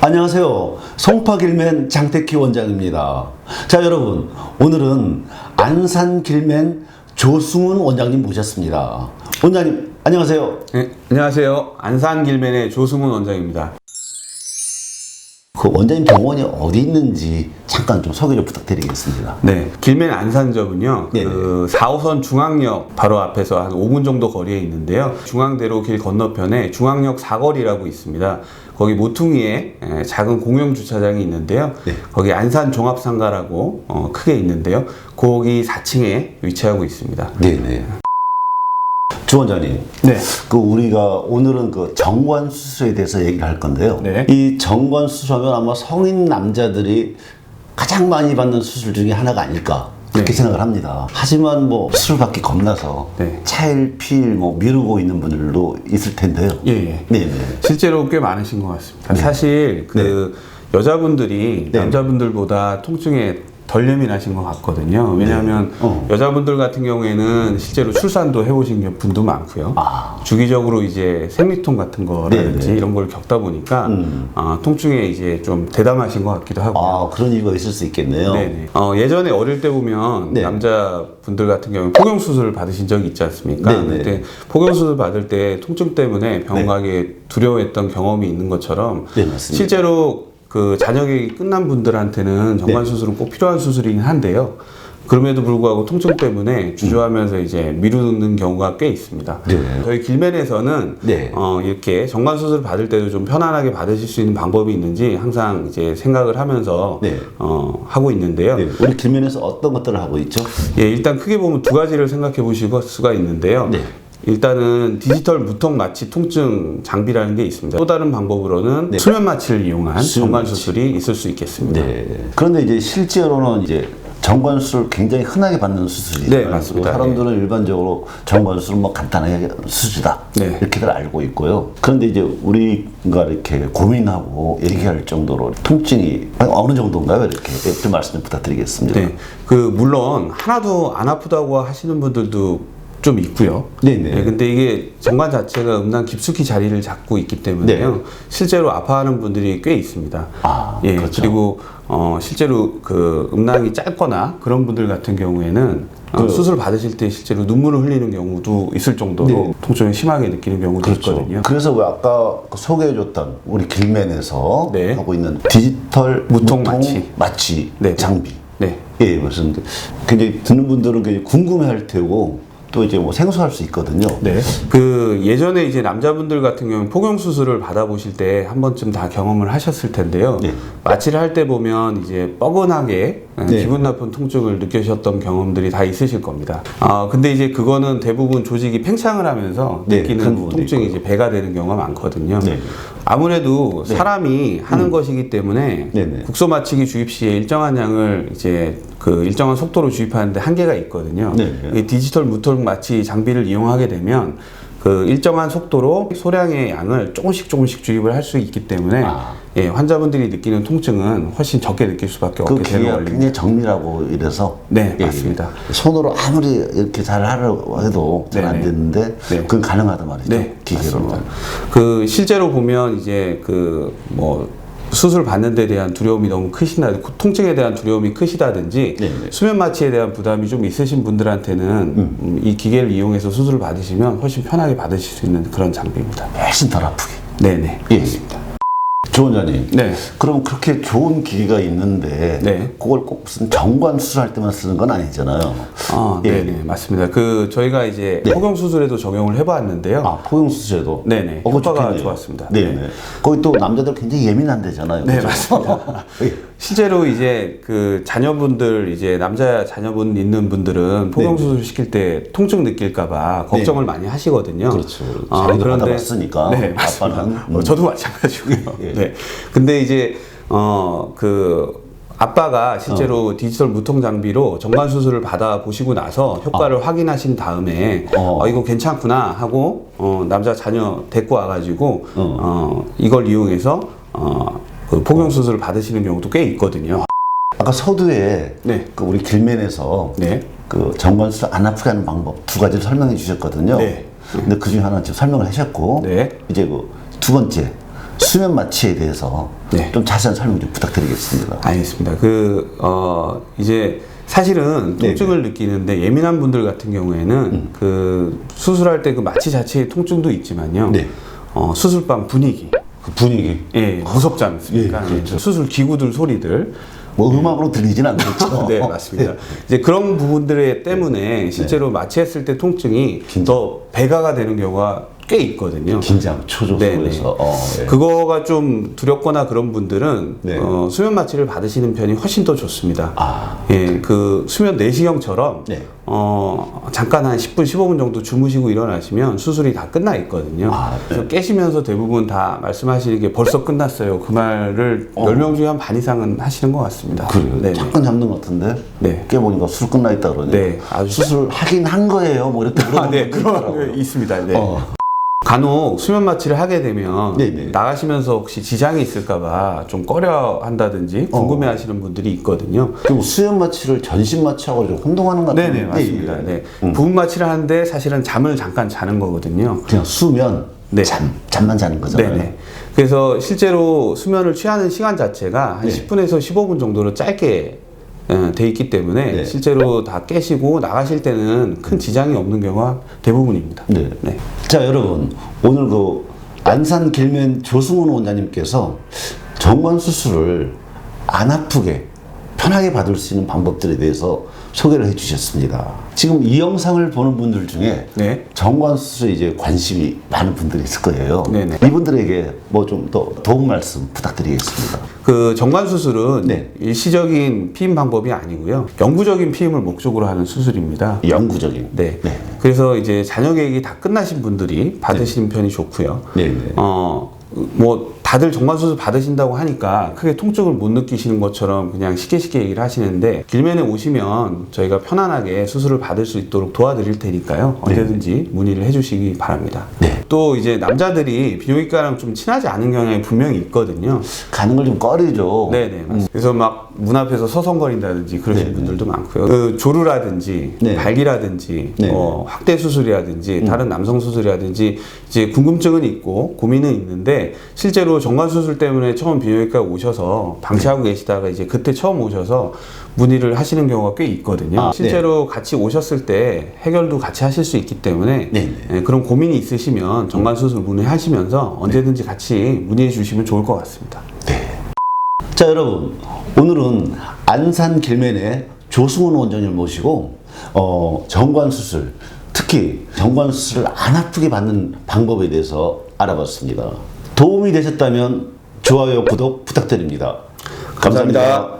안녕하세요. 송파길맨 장태키 원장입니다. 자, 여러분, 오늘은 안산길맨 조승훈 원장님 모셨습니다. 원장님, 안녕하세요. 네, 안녕하세요. 안산길맨의 조승훈 원장입니다. 그 원장님 병원이 어디 있는지 잠깐 좀 소개 좀 부탁드리겠습니다. 네, 길맨 안산점은요, 네네. 그 4호선 중앙역 바로 앞에서 한 5분 정도 거리에 있는데요. 중앙대로 길 건너편에 중앙역 사거리라고 있습니다. 거기 모퉁이에 작은 공영 주차장이 있는데요. 네. 거기 안산 종합상가라고 크게 있는데요. 거기 4층에 위치하고 있습니다. 네네. 주 원장님, 네. 그 우리가 오늘은 그 정관 수술에 대해서 얘기를 할 건데요. 네. 이 정관 수술하면 아마 성인 남자들이 가장 많이 받는 수술 중에 하나가 아닐까 그렇게 네. 생각을 합니다. 하지만 뭐 수술 받기 겁나서 네. 차일 피일 뭐 미루고 있는 분들도 있을 텐데요. 예, 예. 네네. 실제로 꽤 많으신 것 같습니다. 사실 그 여자분들이 네. 남자분들보다 통증에 덜 예민하신 것 같거든요. 왜냐하면 여자분들 같은 경우에는 실제로 출산도 해보신 분도 많고요. 주기적으로 이제 생리통 같은 거라든지 네네. 이런 걸 겪다 보니까 통증에 이제 좀 대담하신 것 같기도 하고요. 아, 그런 이유가 있을 수 있겠네요. 네네. 예전에 어릴 때 보면 네. 남자분들 같은 경우는 포경 수술을 받으신 적이 있지 않습니까? 네네. 그때 포경 수술 받을 때 통증 때문에 병원 가기 두려워했던 경험이 있는 것처럼 네, 맞습니다. 실제로 그 자녀객이 끝난 분들한테는 정관 수술은 꼭 필요한 수술이긴 한데요. 그럼에도 불구하고 통증 때문에 주저하면서 이제 미루는 경우가 꽤 있습니다. 네. 저희 길맨에서는 네. 이렇게 정관 수술을 받을 때도 좀 편안하게 받으실 수 있는 방법이 있는지 항상 이제 생각을 하면서 네. 하고 있는데요. 네. 우리 길면에서 어떤 것들을 하고 있죠? 예, 일단 크게 보면 두 가지를 생각해 보실 수가 있는데요. 네. 일단은 디지털 무통 마취 통증 장비라는 게 있습니다. 또 다른 방법으로는 네. 수면 마취를 이용한 수면 정관 마취. 수술이 있을 수 있겠습니다. 네. 그런데 이제 실제로는 이제 정관 수술 굉장히 흔하게 받는 수술이잖아요. 네, 맞습니다. 사람들은 일반적으로 정관 수술은 뭐 간단하게 수술이다 네. 이렇게들 알고 있고요. 그런데 이제 우리가 이렇게 고민하고 얘기할 정도로 통증이 어느 정도인가요? 이렇게 좀 말씀 좀 부탁드리겠습니다. 네, 물론 하나도 안 아프다고 하시는 분들도 좀 있고요. 네네. 네, 근데 이게 정관 자체가 음낭 깊숙이 자리를 잡고 있기 때문에요. 네. 실제로 아파하는 분들이 꽤 있습니다. 예, 그렇죠. 그리고 실제로 그 음낭이 짧거나 그런 분들 같은 경우에는 수술 받으실 때 실제로 눈물을 흘리는 경우도 있을 정도로 네. 통증을 심하게 느끼는 경우도 그렇죠. 있거든요. 그래서 왜 아까 소개해줬던 우리 길맨에서 네. 하고 있는 디지털 무통 마취 네. 장비. 네. 예, 맞습니다. 굉장히 듣는 분들은 굉장히 궁금해할 테고 또 이제 뭐 생소할 수 있거든요. 네. 예전에 이제 남자분들 같은 경우는 포경 수술을 받아보실 때 한 번쯤 다 경험을 하셨을 텐데요. 네. 마취를 할 때 보면 이제 뻐근하게 네. 기분 나쁜 통증을 느끼셨던 경험들이 다 있으실 겁니다. 근데 이제 그거는 대부분 조직이 팽창을 하면서 네, 느끼는 그런 부분이 통증이 있고요. 이제 배가 되는 경우가 많거든요. 네. 아무래도 사람이 하는 것이기 때문에 네네. 국소 마취기 주입 시에 일정한 양을 이제 그 일정한 속도로 주입하는데 한계가 있거든요. 네. 이 디지털 무통 마취 장비를 이용하게 되면 그 일정한 속도로 소량의 양을 조금씩 주입을 할 수 있기 때문에 예, 환자분들이 느끼는 통증은 훨씬 적게 느낄 수밖에 그 없게 되는 기계가 원리입니다. 굉장히 정밀하고 이래서 네, 예, 맞습니다. 예. 손으로 아무리 이렇게 잘 하려고 해도 잘 안 네네. 되는데 네. 그건 가능하단 말이죠. 네, 기계로는. 맞습니다. 실제로 보면 이제 수술 받는 데 대한 두려움이 너무 크시다, 통증에 대한 두려움이 크시다든지 네네. 수면 마취에 대한 부담이 좀 있으신 분들한테는 이 기계를 이용해서 수술을 받으시면 훨씬 편하게 받으실 수 있는 그런 장비입니다. 훨씬 덜 아프게. 네네. 예. 조 원장님. 네. 그럼 그렇게 좋은 기계가 있는데 네. 그걸 꼭 무슨 정관 수술할 때만 쓰는 건 아니잖아요. 예. 네네. 맞습니다. 저희가 이제 네. 포경 수술에도 적용을 해봤는데요. 포용 수술에도. 네네. 그거 효과가 좋겠네요. 좋았습니다. 네네. 거기 또 남자들 굉장히 예민한데잖아요. 네, 그죠? 맞습니다. 예. 실제로 이제 자녀분들, 이제 남자 자녀분 있는 분들은 포경 네네. 수술 시킬 때 통증 느낄까봐 걱정을 많이 하시거든요. 그렇죠. 자기도 받아봤으니까. 네, 맞습니다. 아빠는. 저도 마찬가지고요. 예. 네. 근데 이제 아빠가 실제로 디지털 무통 장비로 정관 수술을 받아 보시고 나서 효과를 확인하신 다음에 이거 괜찮구나 하고 남자 자녀 데리고 와가지고 이걸 이용해서 그 포경 수술을 받으시는 경우도 꽤 있거든요. 아까 서두에 네. 그 우리 길맨에서 네. 그 정관 수술 안 아프게 하는 방법 두 가지를 설명해 주셨거든요. 네. 근데 그 중에 하나 지금 설명을 하셨고 네. 이제 그 두 번째 수면 마취에 대해서 네. 좀 자세한 설명 좀 부탁드리겠습니다. 알겠습니다. 이제 사실은 통증을 느끼는데 예민한 분들 같은 경우에는 그 수술할 때 그 마취 자체의 통증도 있지만요. 네. 수술방 분위기. 그 분위기. 예, 무섭지 않습니까? 예, 그렇죠. 수술 기구들 소리들. 뭐 음악으로 들리진 않겠죠. 네, 맞습니다. 이제 그런 부분들 때문에 실제로 마취했을 때 통증이 더 배가가 되는 경우가 꽤 있거든요. 긴장, 초조해서. 예. 그거가 좀 두렵거나 그런 분들은 네. 수면 마취를 받으시는 편이 훨씬 더 좋습니다. 아. 예, 그 수면 내시경처럼 네. 잠깐 한 10분, 15분 정도 주무시고 일어나시면 수술이 다 끝나 있거든요. 아, 네. 그래서 깨시면서 대부분 다 말씀하시는 게 벌써 끝났어요. 그 말을 10명 중에 한 반 이상은 하시는 것 같습니다. 그래요. 네네. 잠깐 잡는 것 같은데 네. 깨보니까 술 끝나 있다 그러네. 네, 아주 수술 하긴 한 거예요. 뭐 이렇게 물어보는 네, 분도 그런 있더라고요. 게 있습니다. 네. 간혹 수면 마취를 하게 되면 네네. 나가시면서 혹시 지장이 있을까봐 좀 꺼려 한다든지 궁금해 하시는 분들이 있거든요. 그리고 수면 마취를 전신 마취하고 좀 혼동하는 것 같은데. 네네, 맞습니다. 네. 부분 마취를 하는데 사실은 잠을 잠깐 자는 거거든요. 그냥 수면, 네. 잠만 자는 거잖아요. 네네. 그래서 실제로 수면을 취하는 시간 자체가 한 네. 10분에서 15분 정도로 짧게 돼 있기 때문에 네. 실제로 다 깨시고 나가실 때는 큰 지장이 없는 경우가 대부분입니다. 네. 네. 자, 여러분. 오늘 그 안산 길면 조승훈 원장님께서 정관 수술을 안 아프게 편하게 받을 수 있는 방법들에 대해서 소개를 해 주셨습니다. 지금 이 영상을 보는 분들 중에 네. 정관 수술에 이제 관심이 많은 분들이 있을 거예요. 네네. 이분들에게 뭐 좀 더 도움 말씀 부탁드리겠습니다. 그 정관 수술은 네. 일시적인 피임 방법이 아니고요. 영구적인 피임을 목적으로 하는 수술입니다. 영구적인. 네. 네. 그래서 이제 잔여 계획이 다 끝나신 분들이 받으시는 편이 좋고요. 네. 네. 뭐 다들 정관 수술 받으신다고 하니까 크게 통증을 못 느끼시는 것처럼 그냥 쉽게 얘기를 하시는데 길면에 오시면 저희가 편안하게 수술을 받을 수 있도록 도와드릴 테니까요. 언제든지 문의를 해주시기 바랍니다. 네. 또 이제 남자들이 비뇨기과랑 좀 친하지 않은 경향이 분명히 있거든요. 가는 걸 좀 꺼리죠. 네네. 맞습니다. 그래서 막 문 앞에서 서성거린다든지 그러신 분들도 많고요. 그 조루라든지 네. 발기라든지 네. 확대 수술이라든지 다른 남성 수술이라든지 이제 궁금증은 있고 고민은 있는데 실제로 정관 수술 때문에 처음 비뇨기과 오셔서 방치하고 계시다가 이제 그때 처음 오셔서 문의를 하시는 경우가 꽤 있거든요. 아, 실제로 같이 오셨을 때 해결도 같이 하실 수 있기 때문에 네. 예, 그런 고민이 있으시면 정관 수술 문의하시면서 언제든지 같이 문의해 주시면 좋을 것 같습니다. 자, 여러분. 오늘은 안산 길면에 조승훈 원장님을 모시고 정관 수술, 특히 정관 수술을 안 아프게 받는 방법에 대해서 알아봤습니다. 도움이 되셨다면 좋아요, 구독 부탁드립니다. 감사합니다.